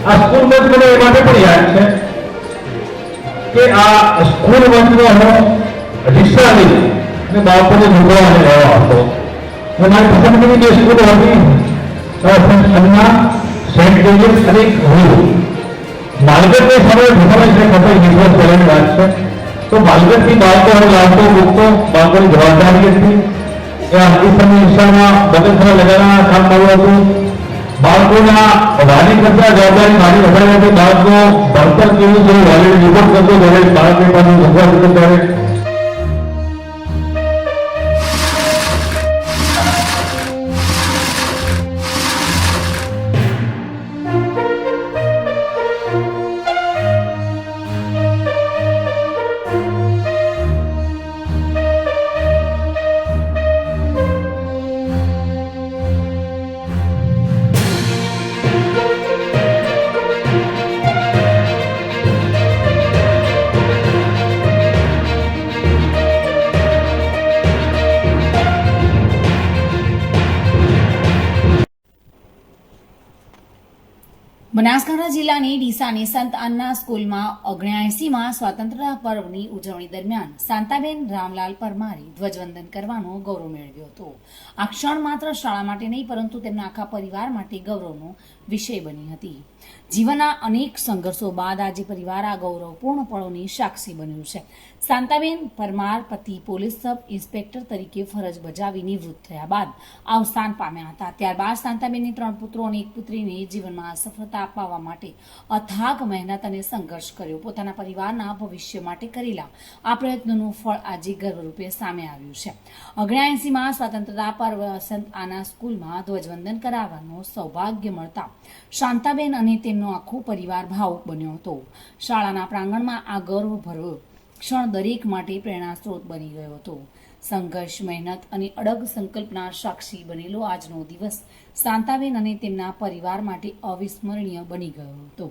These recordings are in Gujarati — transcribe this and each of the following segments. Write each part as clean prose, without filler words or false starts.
આ સ્કૂલ મંચ મને એ માટે પણ યાદ છે કે આ સ્કૂલ મંચનો હું રિક્ષા લઈ અને બાળકોને જોડવા અને રહેવા હતો. મારી પસંદગીની જે સ્કૂલો હતી અન્ના, સેન્ટ જેવિયર્સ અને માલગઢની સમય ભૂગોળ છે ખબર નિર્ભર કરેલી વાત છે. તો માલગઢથી બાળકો લાવતો મૂકતો બાળકોની જવાબદારી હતી. એ સમય ઈશામાં બગલખરા લગાડવાના કામ કર્યું હતું. બાળકોના વાલી કરતા જવાબદારી મારી વધારે હતી. બાળકો ભણતર કેવું છે વાલીને રિપોર્ટ કરતો દરેક બાળકને પણ ભગવાન કરે. બનાસકાંઠા જિલ્લાની ડીસાની સંત અન્ના સ્કૂલમાં 79માં સ્વાતંત્ર્યતા પર્વની ઉજવણી દરમિયાન શાંતાબેન રામલાલ પરમારે ધ્વજવંદન કરવાનો ગૌરવ મેળવ્યો હતો. આ ક્ષણ માત્ર શાળા માટે નહીં પરંતુ તેમના આખા પરિવાર માટે ગૌરવનો વિષય બની હતી. જીવનના અનેક સંઘર્ષો બાદ આજે પરિવાર આ ગૌરવપૂર્ણ પળોની સાક્ષી બન્યું છે. શાંતાબેન પરમાર પતિ પોલીસ સબ ઇન્સ્પેક્ટર તરીકે ફરજ બજાવી નિવૃત્ત થયા બાદ અવસાન પામ્યા હતા. ત્યારબાદ શાંતાબેનની 3 પુત્રો અને 1 પુત્રીને જીવનમાં સફળતા અપાવવા માટે અથાગ મહેનત અને સંઘર્ષ કર્યો. પોતાના પરિવારના ભવિષ્ય માટે કરેલા આ પ્રયત્નોનું ફળ આજે ગર્વરૂપે સામે આવ્યું છે. 79માં સ્વતંત્રતા પર્વ સંત આના સ્કૂલમાં ધ્વજવંદન કરાવવાનો સૌભાગ્ય મળતા શાંતાબેન અને તેમનો આખો પરિવાર ભાવુક બન્યો હતો. શાળાના પ્રાંગણમાં આ ગૌરવભર્યો ક્ષણ દરેક માટે પ્રેરણા સ્ત્રોત બની ગયો હતો. સંઘર્ષ, મહેનત અને અડગ સંકલ્પના સાક્ષી બનેલો આજનો દિવસ શાંતાબેન અને તેમના પરિવાર માટે અવિસ્મરણીય બની ગયો હતો.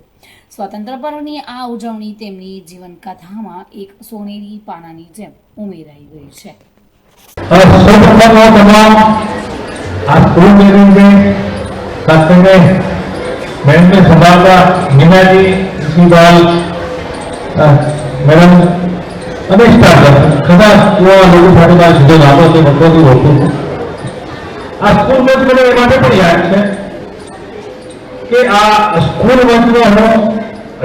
સ્વતંત્ર પર્વની આ ઉજવણી તેમની જીવનકથામાં એક સોનેરી પાનાની જેમ ઉમેરાઈ ગઈ છે. અને સ્ટાફ કદાચ એવા લોકો સાથે મારે સીધો લાભો તે વખતથી હોતું. આ સ્કૂલ મંચ મને એ માટે પણ યાદ છે કે આ સ્કૂલ મંચનો હું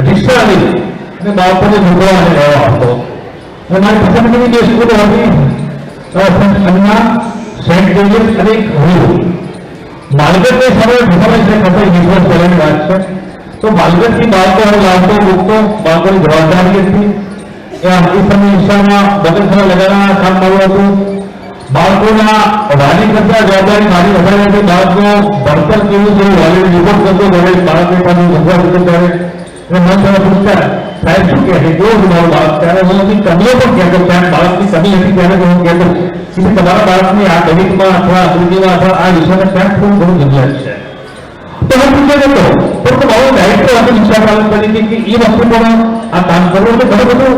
રિક્ષા લઈ અને બાળકોને જોડવા અને રહેવા હતો. મારી પસંદગીની જે સ્કૂલો હતી અન્ના, સેન્ટ જેવિયર્સ અને માલગઢની સમય ભૂગોળ છે ખબર નિર્ભર કરેલી વાત છે. તો માલગઢથી બાળકો લાવતો મૂકતો બાળકોની જવાબદારી હતી. એ સમય ઈશામાં બગલખરા લગાડવાના કામ કર્યું હતું. બાળકોના વાલી કરતા જવાબદારી મારી વધારે હતી. બાળકો ભણતર કેવું છે વાલીને રિપોર્ટ કરતો દરેક બાળકને પણ ભગવાન કરે. મને મને પૂછતા સાહેબ શું કહે છે કેવું છે મારું બાળક? ત્યારે હું કમીઓ પણ કહેતો ત્યારે બાળકની કમી હતી ત્યારે હું કહેતો કે તમારા બાળકની આ ગણિતમાં અથવા આકૃતિમાં અથવા આ વિષયમાં ક્યાંક થોડું ઘણું જરૂરિયાત છે. તો હું પૂછ્યો હતો પરંતુ મારું દાયિત્વ હતું ઈચ્છા પાલન તરીકે કે એ વસ્તુ પણ આ કામ કરવું એટલે ઘણું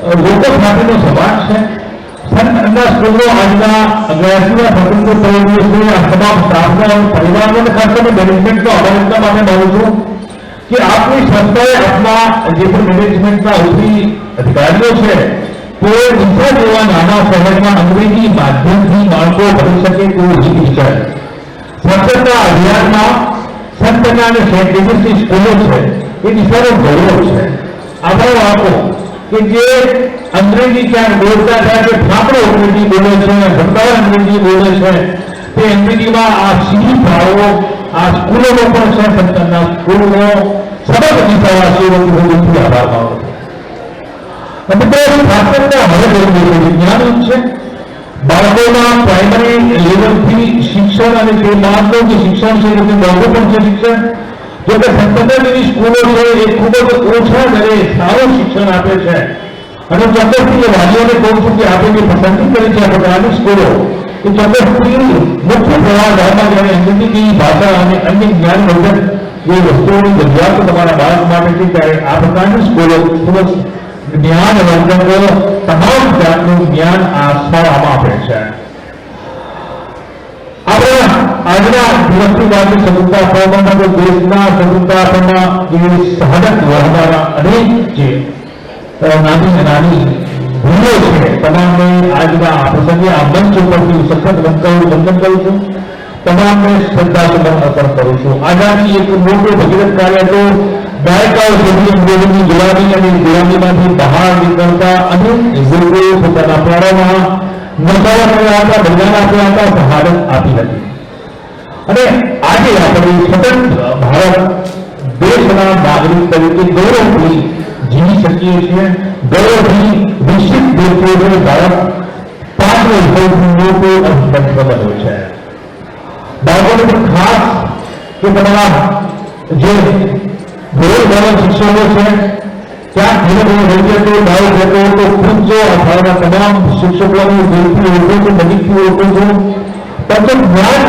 બધું લોકો સાથેનો સમાજ છે. સંત અન્ના સ્કૂલનો આજના 81મા સ્વતંત્ર પર્વ દિવસે આ તમામ સ્ટાફના પરિવારનો ખાસ કરીને મેનેજમેન્ટનો આભાર એટલા માટે માનું છું કે આપની સંસ્થાએ આપના જે પણ મેનેજમેન્ટના ઉચ્ચ અધિકારીઓ છે તેઓ ડીસા જેવા નાના શહેરમાં અંગ્રેજી માધ્યમથી બાળકો ભણી શકે તેવું હિત વિચાર. સ્વતંત્રતા અભિયાનમાં સંત અન્ના અને સેન્ટ જેવિયર્સની સ્કૂલો છે એ ડીસાનો ગૌરવ છે. આવા બાળકો કે જે અંગ્રેજી ક્યાંક બોલતા થાય કે ફાફડો અંગ્રેજી બોલે છે, ભણતા અંગ્રેજી બોલે છે, તે અંગ્રેજીમાં આ સીધી ભાવો આ સ્કૂલોનો પણ છે. સંતના સ્કૂલનો સમગ્ર ડીસાવાસીઓનો ખૂબ આભાર માનું છું. સ્વાતંત્ર્ય હવે જરૂરી વિજ્ઞાન છે. બાળકોના પ્રાઇમરી લેવલથી શિક્ષણ અને તે બાદનું જે શિક્ષણ છે તે બહુ પણ છે શિક્ષણ. જો કે સંતની સ્કૂલો છે એ ખૂબ જ ઓછા દરે સારું શિક્ષણ આપે છે. અને ચોક્કસથી વાલીઓને કહું છું કે આપણે જે પસંદગી કરી છે પ્રકારની સ્કૂલો એ ચોક્કસથી મુખ્ય પ્રવાહ ધર્મમાં જ્યારે અંગ્રેજી ભાષા અને અન્ય જ્ઞાન વગર જે વસ્તુઓની જરૂરિયાત તમારા બાળક માટે છે ત્યારે આ પ્રકારની સ્કૂલો ખૂબ જ જ્ઞાન વર્ધકો તમામ જાતનું જ્ઞાન આ શાળામાં આપે છે. આપણે આજના દિવસની વાત સ્વતંત્રતા અપાવવામાં તો દેશના સ્વતંત્રતા આપવામાં જે શહાદત વહાવનારા અનેક જે નાની ભૂલો છે તમામને આજના આ પ્રસંગે આ મંચ ઉપરથી સખત વંદન કરું છું. તમામને શ્રદ્ધાસુમન અર્પણ કરું છું. આઝાદી એક મોટું ભગીરથ કાર્ય તો દાયકાઓ સુધી અંગ્રેજોની ગુલામી અને ગુલામીમાંથી બહાર નીકળતા અનેક લોકો પોતાના પ્રાણોમાં નશાવા કર્યા હતા, બલિદાન આપ્યા હતા, શહાદત આપી હતી. અને આજે આપણે સ્વતંત્ર ભારત દેશના નાગરિક તરીકે ગૌરવથી જીવી શકીએ છીએ. ગૌરવથી વિકસિત દેશોને ભારત પાંચમો સૌથી મોટો અર્થતંત્ર બન્યો છે. બાળકોને પણ ખાસ કે તમારા જે ગૌરવવાળા શિક્ષકો છે ક્યાંક ધીરે ધીરે રહીએ તો દાવો થતો તો પૂછજો અખાડાના તમામ શિક્ષકોને દિલથી ઓળખો છો, નજીકથી ઓળખો છો. પણ જ્ઞાન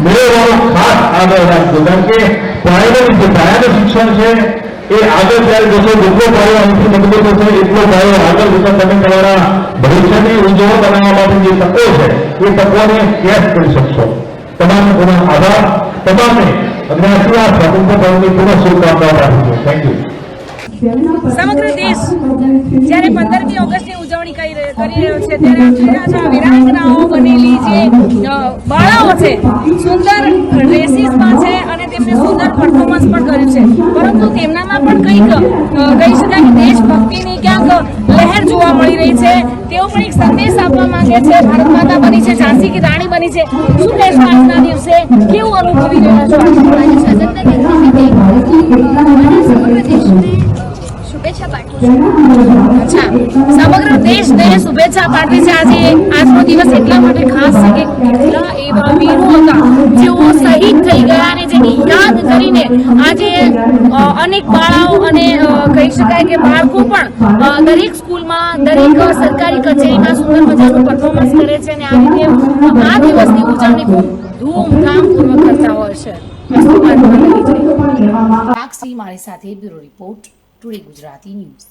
મેળવવાનો ખાસ આગળ રાખજો. કારણ કે પ્રાઇમરી જે પાયાનું શિક્ષણ છે એ આગળ ત્યારે જશો જેટલો પાયો અહીંથી મજબૂત હશે એટલો પાયો આગળ જતા તમે તમારા ભવિષ્યને ઉજ્જવળ બનાવવા માટે જે તકો છે એ તકોને કેચ કરી શકશો. તમામને પુનઃ આભાર. તમામને 79 સ્વાતંત્ર્ય પર્વની પુનઃ શુભકામનાઓ આપું છું. Thank you. સમગ્ર દેશ જ્યારે 15મી ઓગસ્ટની ઉજવણી કરી રહ્યો છે ત્યારે વીરાંગનાઓ બનેલી જે બાળાઓ છે સુંદર ડ્રેસીસમાં છે અને તેમને સુંદર પરફોર્મન્સ પણ કર્યું છે. પરંતુ તેમનામાં પણ કંઈક કહી શકાય કે દેશભક્તિની ક્યાંક લહેર જોવા મળી રહી છે. તેઓ પણ એક સંદેશ આપવા માંગે છે. ભારત માતા બની છે, ઝાંસી કી રાણી બની છે. શું કહેશો આજના દિવસે કેવું અનુભવી રહ્યા છો? અચ્છા, સમગ્ર દેશને શુભેચ્છા પાઠવી છે. આજનો દિવસ એટલા માટે ખાસ છે કે કેટલા એવા વીરો હતા જેઓ શહીદ થઈ ગયા અને જેની યાદ કરીને આજે અનેક બાળાઓ અને કહી શકાય કે બાળકો પણ દરેક સ્કૂલમાં, દરેક સરકારી કચેરીમાં સુંદર મજાનું પરફોર્મન્સ કરે છે અને આ રીતે આ દિવસની ઉજવણી ખૂબ ધૂમધામપૂર્વક કરતા હોય છે. સાક્ષી મારી સાથે bureau report today Gujarati news.